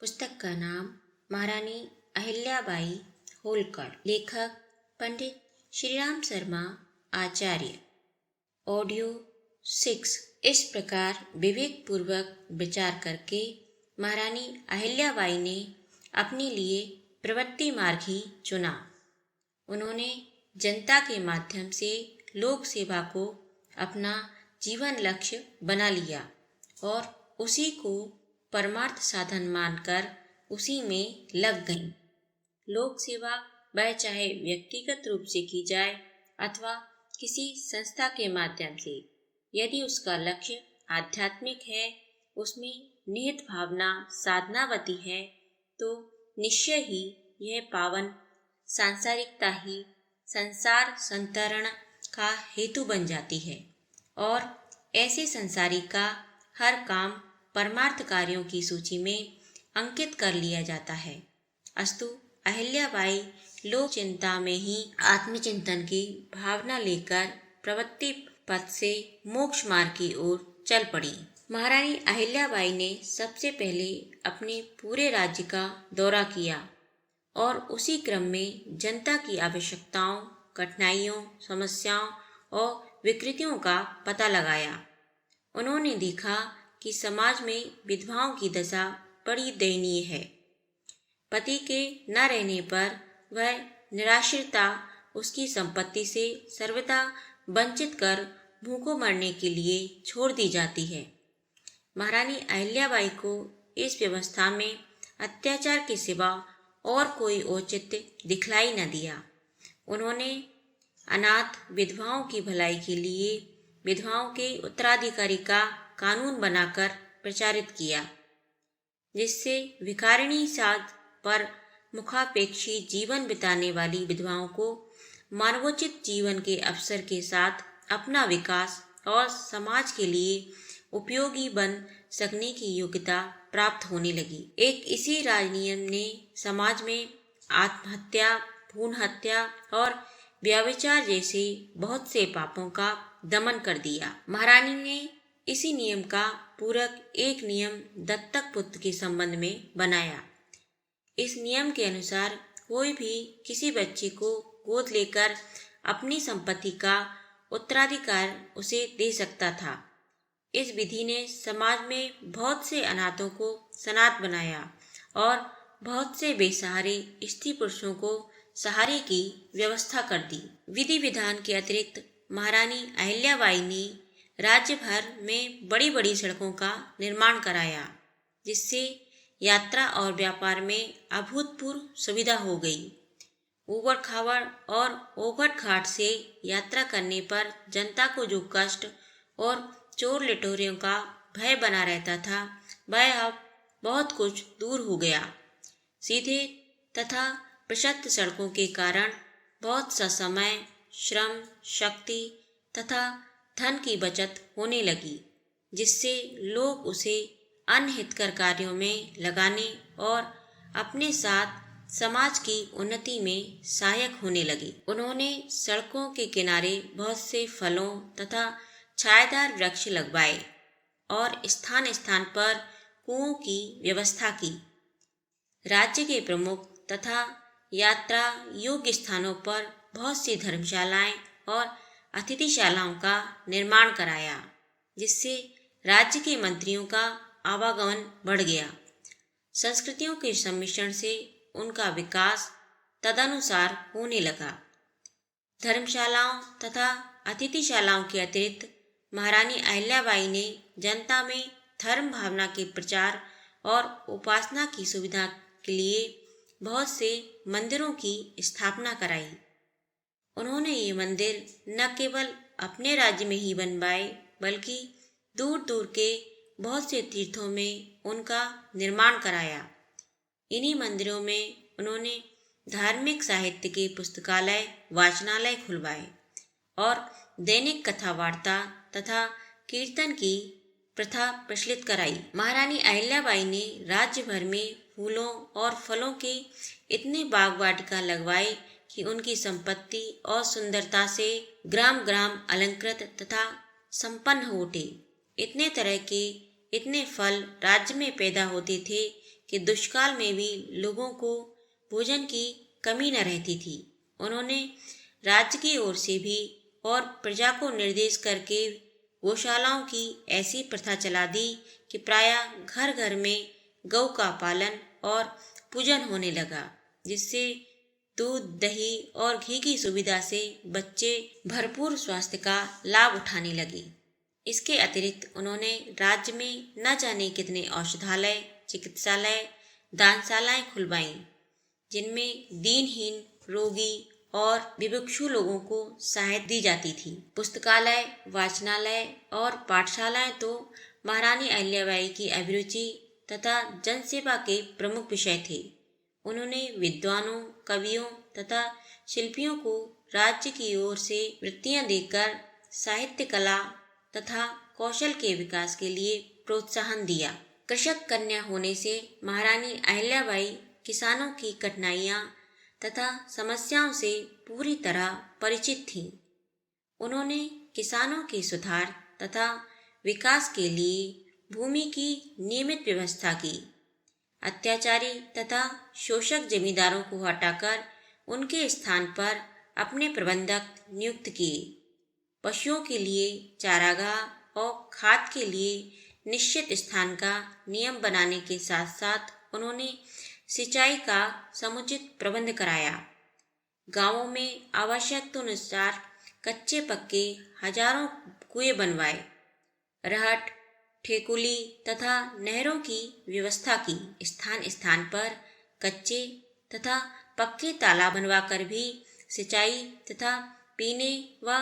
पुस्तक का नाम महारानी अहिल्याबाई होलकर। लेखक पंडित श्रीराम शर्मा आचार्य। ऑडियो 6। इस प्रकार विवेक पूर्वक विचार करके महारानी अहिल्याबाई ने अपने लिए प्रवृत्ति मार्ग ही चुना। उन्होंने जनता के माध्यम से लोक सेवा को अपना जीवन लक्ष्य बना लिया और उसी को परमार्थ साधन मानकर उसी में लग गईं। लोक सेवा वह चाहे व्यक्तिगत रूप से की जाए अथवा किसी संस्था के माध्यम से, यदि उसका लक्ष्य आध्यात्मिक है, उसमें निहित भावना साधनावती है, तो निश्चय ही यह पावन सांसारिकता ही संसार संतरण का हेतु बन जाती है और ऐसे संसारी का हर काम परमार्थ कार्यों की सूची में अंकित कर लिया जाता है। अस्तु अहिल्याबाई लोक चिंता में ही आत्मचिंतन की भावना लेकर प्रवृत्ति पथ से मोक्ष मार्ग की ओर चल पड़ी। महारानी अहिल्याबाई ने सबसे पहले अपने पूरे राज्य का दौरा किया और उसी क्रम में जनता की आवश्यकताओं, कठिनाइयों, समस्याओं और विकृतियों का पता लगाया। उन्होंने देखा कि समाज में विधवाओं की दशा बड़ी दयनीय है। पति के न रहने पर वह निराश्रिता उसकी संपत्ति से सर्वदा वंचित कर भूखों मरने के लिए छोड़ दी जाती है। महारानी अहिल्याबाई को इस व्यवस्था में अत्याचार के सिवा और कोई औचित्य दिखलाई न दिया। उन्होंने अनाथ विधवाओं की भलाई के लिए विधवाओं के उत्तराधिकारी का कानून बनाकर प्रचारित किया, जिससे भिखारिणी साध पर मुखापेक्षी जीवन बिताने वाली विधवाओं को मानवोचित जीवन के अवसर के साथ अपना विकास और समाज के लिए उपयोगी बन सकने की योग्यता प्राप्त होने लगी। एक इसी राजनियम ने समाज में आत्महत्या, भ्रूण हत्या और व्यभिचार जैसे बहुत से पापों का दमन कर दिया। महारानी ने इसी नियम का पूरक एक नियम दत्तक पुत्र के संबंध में बनाया। इस नियम के अनुसार कोई भी किसी बच्चे को गोद लेकर अपनी संपत्ति का उत्तराधिकार उसे दे सकता था। इस विधि ने समाज में बहुत से अनाथों को सनाथ बनाया और बहुत से बेसहारे स्त्री पुरुषों को सहारे की व्यवस्था कर दी। विधि विधान के अतिरिक्त महारानी अहिल्याबाई ने राज्य भर में बड़ी बड़ी सड़कों का निर्माण कराया, जिससे यात्रा और व्यापार में अभूतपूर्व सुविधा हो गई। ऊबड़ खाबड़ और ओघट घाट से यात्रा करने पर जनता को जो कष्ट और चोर लुटेरों का भय बना रहता था, वह अब बहुत कुछ दूर हो गया। सीधे तथा प्रशस्त सड़कों के कारण बहुत सा समय, श्रम, शक्ति तथा धन की बचत होने लगी, जिससे लोग उसे अन्य हितकर कार्यों में लगाने और अपने साथ समाज की उन्नति में सहायक होने लगे। उन्होंने सड़कों के किनारे बहुत से फलों तथा छायादार वृक्ष लगवाए और स्थान स्थान पर कुओं की व्यवस्था की। राज्य के प्रमुख तथा यात्रा योग्य स्थानों पर बहुत सी धर्मशालाएं और अतिथिशालाओं का निर्माण कराया, जिससे राज्य के मंत्रियों का आवागमन बढ़ गया। संस्कृतियों के सम्मिश्रण से उनका विकास तदनुसार होने लगा। धर्मशालाओं तथा अतिथिशालाओं के अतिरिक्त महारानी अहिल्याबाई ने जनता में धर्म भावना के प्रचार और उपासना की सुविधा के लिए बहुत से मंदिरों की स्थापना कराई। उन्होंने ये मंदिर न केवल अपने राज्य में ही बनवाए, बल्कि दूर दूर के बहुत से तीर्थों में उनका निर्माण कराया। इन्हीं मंदिरों में उन्होंने धार्मिक साहित्य के पुस्तकालय, वाचनालय खुलवाए और दैनिक कथा वार्ता तथा कीर्तन की प्रथा प्रचलित कराई। महारानी अहिल्याबाई ने राज्य भर में फूलों और फलों के इतने बाग वाटिका लगवाए कि उनकी संपत्ति और सुंदरता से ग्राम ग्राम अलंकृत तथा संपन्न हो उठे। इतने तरह के इतने फल राज्य में पैदा होते थे कि दुष्काल में भी लोगों को भोजन की कमी न रहती थी। उन्होंने राज्य की ओर से भी और प्रजा को निर्देश करके गौशालाओं की ऐसी प्रथा चला दी कि प्रायः घर घर में गौ का पालन और पूजन होने लगा, जिससे दूध, दही और घी की सुविधा से बच्चे भरपूर स्वास्थ्य का लाभ उठाने लगे। इसके अतिरिक्त उन्होंने राज्य में न जाने कितने औषधालय, चिकित्सालय, दानशालाएं खुलवाईं, जिनमें दीनहीन, रोगी और विवक्षु लोगों को सहायता दी जाती थी। पुस्तकालय, वाचनालय और पाठशालाएं तो महारानी अहिल्याबाई की अभिरुचि तथा जनसेवा के प्रमुख विषय थे। उन्होंने विद्वानों, कवियों तथा शिल्पियों को राज्य की ओर से वृत्तियां देकर साहित्य, कला तथा कौशल के विकास के लिए प्रोत्साहन दिया। कृषक कन्या होने से महारानी अहिल्याबाई किसानों की कठिनाइयां तथा समस्याओं से पूरी तरह परिचित थीं। उन्होंने किसानों के सुधार तथा विकास के लिए भूमि की नियमित व्यवस्था की, अत्याचारी तथा शोषक जमींदारों को हटाकर उनके स्थान पर अपने प्रबंधक नियुक्त किए, पशुओं के लिए चारागाह और खाद के लिए निश्चित स्थान का नियम बनाने के साथ साथ उन्होंने सिंचाई का समुचित प्रबंध कराया। गांवों में आवश्यकतानुसार कच्चे पक्के हजारों कुएं बनवाए, रहट, ठेकुली तथा नहरों की व्यवस्था की। स्थान स्थान पर कच्चे तथा पक्के तालाब बनवाकर भी सिंचाई तथा पीने व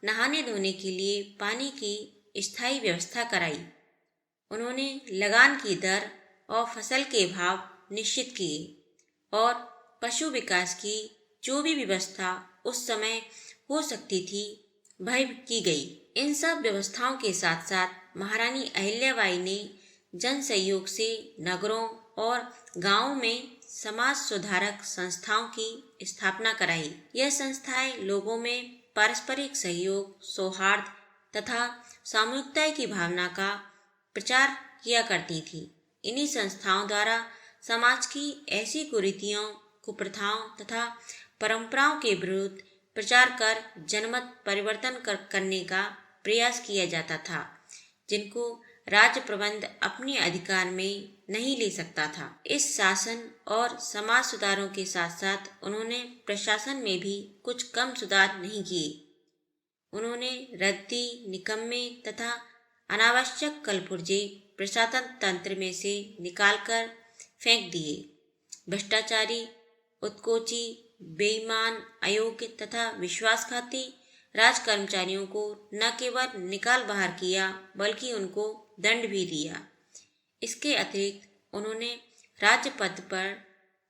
नहाने धोने के लिए पानी की स्थायी व्यवस्था कराई। उन्होंने लगान की दर और फसल के भाव निश्चित किए और पशु विकास की जो भी व्यवस्था उस समय हो सकती थी वह की गई। इन सब व्यवस्थाओं के साथ साथ महारानी अहिल्याबाई ने जन सहयोग से नगरों और गांवों में समाज सुधारक संस्थाओं की स्थापना कराई। यह संस्थाएं लोगों में पारस्परिक सहयोग, सौहार्द तथा सामूहिकता की भावना का प्रचार किया करती थी। इन्हीं संस्थाओं द्वारा समाज की ऐसी कुरीतियों, कुप्रथाओं तथा परंपराओं के विरुद्ध प्रचार कर जनमत परिवर्तन करने का प्रयास किया जाता था, जिनको राज्य प्रबंध अपने अधिकार में नहीं ले सकता था। इस शासन और समाज सुधारों के साथ साथ उन्होंने प्रशासन में भी कुछ कम सुधार नहीं किए। उन्होंने रद्दी, निकम्मे तथा अनावश्यक कलपुर्जे प्रशासन तंत्र में से निकालकर फेंक दिए। भ्रष्टाचारी, उत्कोची, बेईमान, अयोग्य तथा विश्वासघाती राज कर्मचारियों को न केवल निकाल बाहर किया बल्कि उनको दंड भी दिया। इसके अतिरिक्त उन्होंने राज्य पद पर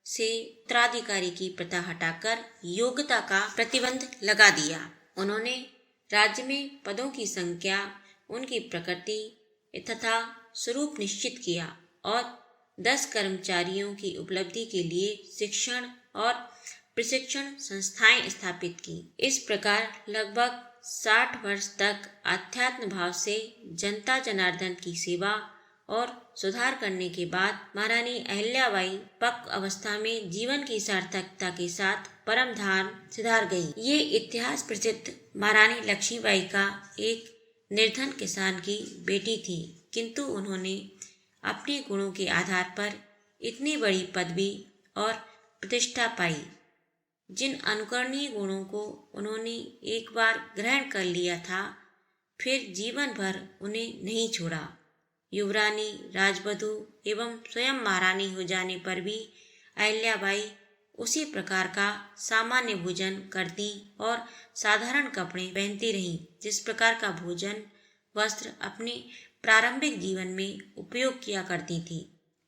से उत्तराधिकारी की प्रथा हटाकर योग्यता का प्रतिबंध लगा दिया। उन्होंने राज्य में पदों की संख्या, उनकी प्रकृति तथा स्वरूप निश्चित किया और 10 कर्मचारियों की उपलब्धि के लिए शिक्षण और प्रशिक्षण संस्थाएं स्थापित की। इस प्रकार लगभग 60 वर्ष तक आध्यात्म भाव से जनता जनार्दन की सेवा और सुधार करने के बाद महारानी अहिल्याबाई पक्व अवस्था में जीवन की सार्थकता के साथ परम धाम सिधार गई। ये इतिहास प्रसिद्ध महारानी लक्ष्मीबाई का एक निर्धन किसान की बेटी थी, किंतु उन्होंने अपने गुणों के आधार पर इतनी बड़ी पदवी और प्रतिष्ठा पाई। जिन अनुकरणीय गुणों को उन्होंने एक बार ग्रहण कर लिया था, फिर जीवन भर उन्हें नहीं छोड़ा। युवरानी, राजवधू एवं स्वयं महारानी हो जाने पर भी अहिल्याबाई उसी प्रकार का सामान्य भोजन करती और साधारण कपड़े पहनती रहीं, जिस प्रकार का भोजन, वस्त्र अपने प्रारंभिक जीवन में उपयोग किया करती थी।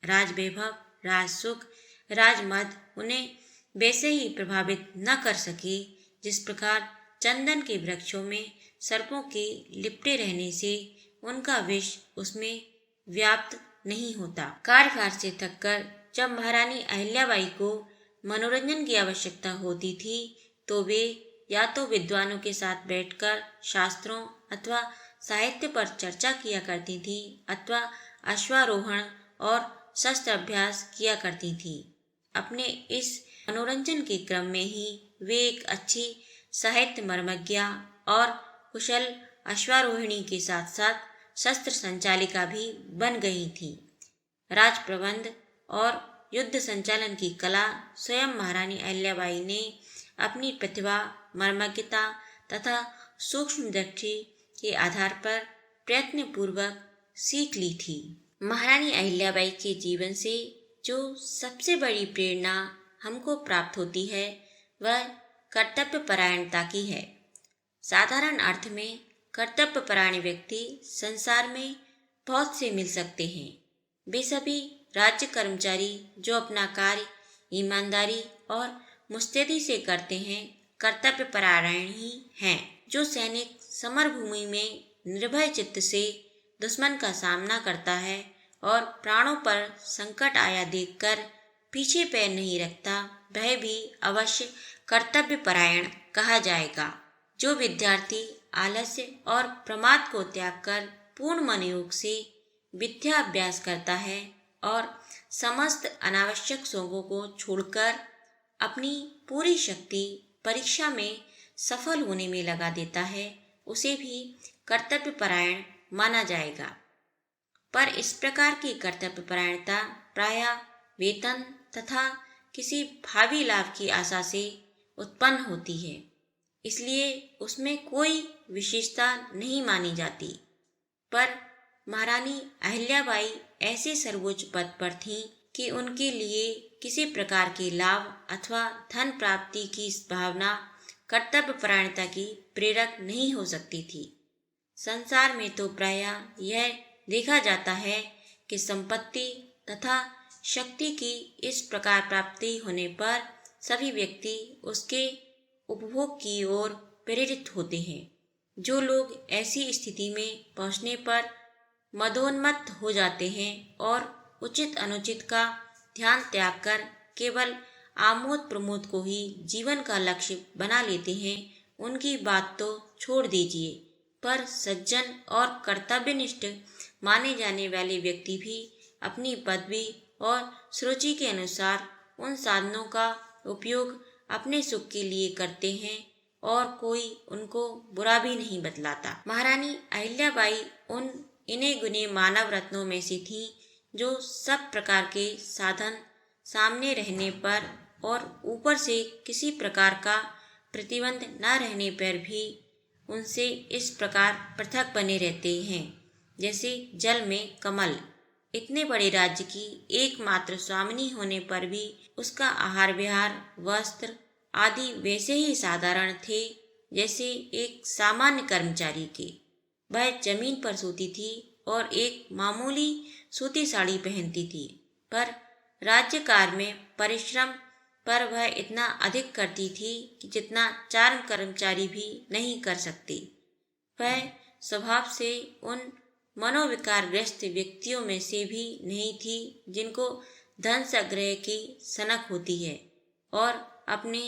राजवैभव, राजसुख, राजमद उन्हें वैसे ही प्रभावित न कर सके जिस प्रकार चंदन के वृक्षों में सर्पों के लिपटे रहने से उनका विष उसमें व्याप्त नहीं होता। कार्यभार से थककर जब महारानी अहिल्याबाई को मनोरंजन की आवश्यकता होती थी तो वे या तो विद्वानों के साथ बैठकर शास्त्रों अथवा साहित्य पर चर्चा किया करती थी अथवा अश्वारोहण और शस्त्र अभ्यास किया करती थी। अपने इस मनोरंजन के क्रम में ही वे एक अच्छी साहित्य मर्मज्ञा और कुशल अश्वारोहिणी के साथ साथ शस्त्र संचालिका भी बन गई थी। राज प्रबंध और युद्ध संचालन की कला स्वयं महारानी अहिल्याबाई ने अपनी प्रतिभा, मर्मज्ञता तथा सूक्ष्म दृष्टि के आधार पर प्रयत्नपूर्वक सीख ली थी। महारानी अहिल्याबाई के जीवन से जो सबसे बड़ी प्रेरणा हमको प्राप्त होती है वह कर्तव्यपरायणता की है। साधारण अर्थ में कर्तव्यपरायण व्यक्ति संसार में बहुत से मिल सकते हैं। वे सभी राज्य कर्मचारी जो अपना कार्य ईमानदारी और मुस्तैदी से करते हैं कर्तव्यपरायण ही हैं। जो सैनिक समर भूमि में निर्भय चित्त से दुश्मन का सामना करता है और प्राणों पर संकट आया देखकर पीछे पैर नहीं रखता, वह भी अवश्य कर्तव्यपरायण कहा जाएगा। जो विद्यार्थी आलस्य और प्रमाद को त्याग कर पूर्ण मनोयोग से विद्या अभ्यास करता है और समस्त अनावश्यक शोकों को छोड़कर अपनी पूरी शक्ति परीक्षा में सफल होने में लगा देता है, उसे भी कर्तव्यपरायण माना जाएगा। पर इस प्रकार की कर्तव्यपरायणता प्रायः वेतन तथा किसी भावी लाभ की आशा से उत्पन्न होती है, इसलिए उसमें कोई विशेषता नहीं मानी जाती। पर महारानी अहिल्याबाई ऐसे सर्वोच्च पद पर थीं कि उनके लिए किसी प्रकार के लाभ अथवा धन प्राप्ति की भावना कर्तव्यपरायणता की प्रेरक नहीं हो सकती थी। संसार में तो प्रायः यह देखा जाता है कि संपत्ति तथा शक्ति की इस प्रकार प्राप्ति होने पर सभी व्यक्ति उसके उपभोग की ओर प्रेरित होते हैं। जो लोग ऐसी स्थिति में पहुंचने पर मदोन्मत्त हो जाते हैं और उचित अनुचित का ध्यान त्याग कर केवल आमोद प्रमोद को ही जीवन का लक्ष्य बना लेते हैं, उनकी बात तो छोड़ दीजिए। पर सज्जन और कर्तव्यनिष्ठ माने जाने वाले व्यक्ति भी अपनी पदवी और सुरुचि के अनुसार उन साधनों का उपयोग अपने सुख के लिए करते हैं और कोई उनको बुरा भी नहीं बतलाता। महारानी अहिल्याबाई उन इने गुने मानव रत्नों में से थी जो सब प्रकार के साधन सामने रहने पर और ऊपर से किसी प्रकार का प्रतिबंध न रहने पर भी उनसे इस प्रकार पृथक बने रहते हैं, जैसे जल में कमल। इतने बड़े राज्य की एकमात्र स्वामिनी होने पर भी उसका आहार विहार वस्त्र आदि वैसे ही साधारण थे जैसे एक सामान्य कर्मचारी के। वह जमीन पर सोती थी और एक मामूली सूती साड़ी पहनती थी, पर राज्यकार में परिश्रम पर वह इतना अधिक करती थी कि जितना 4 कर्मचारी भी नहीं कर सकते। वह स्वभाव से उन मनोविकारग्रस्त व्यक्तियों में से भी नहीं थी जिनको धन संग्रह की सनक होती है और अपने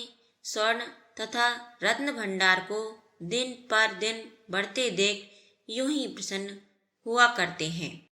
स्वर्ण तथा रत्न भंडार को दिन पर दिन बढ़ते देख यूं ही प्रसन्न हुआ करते हैं।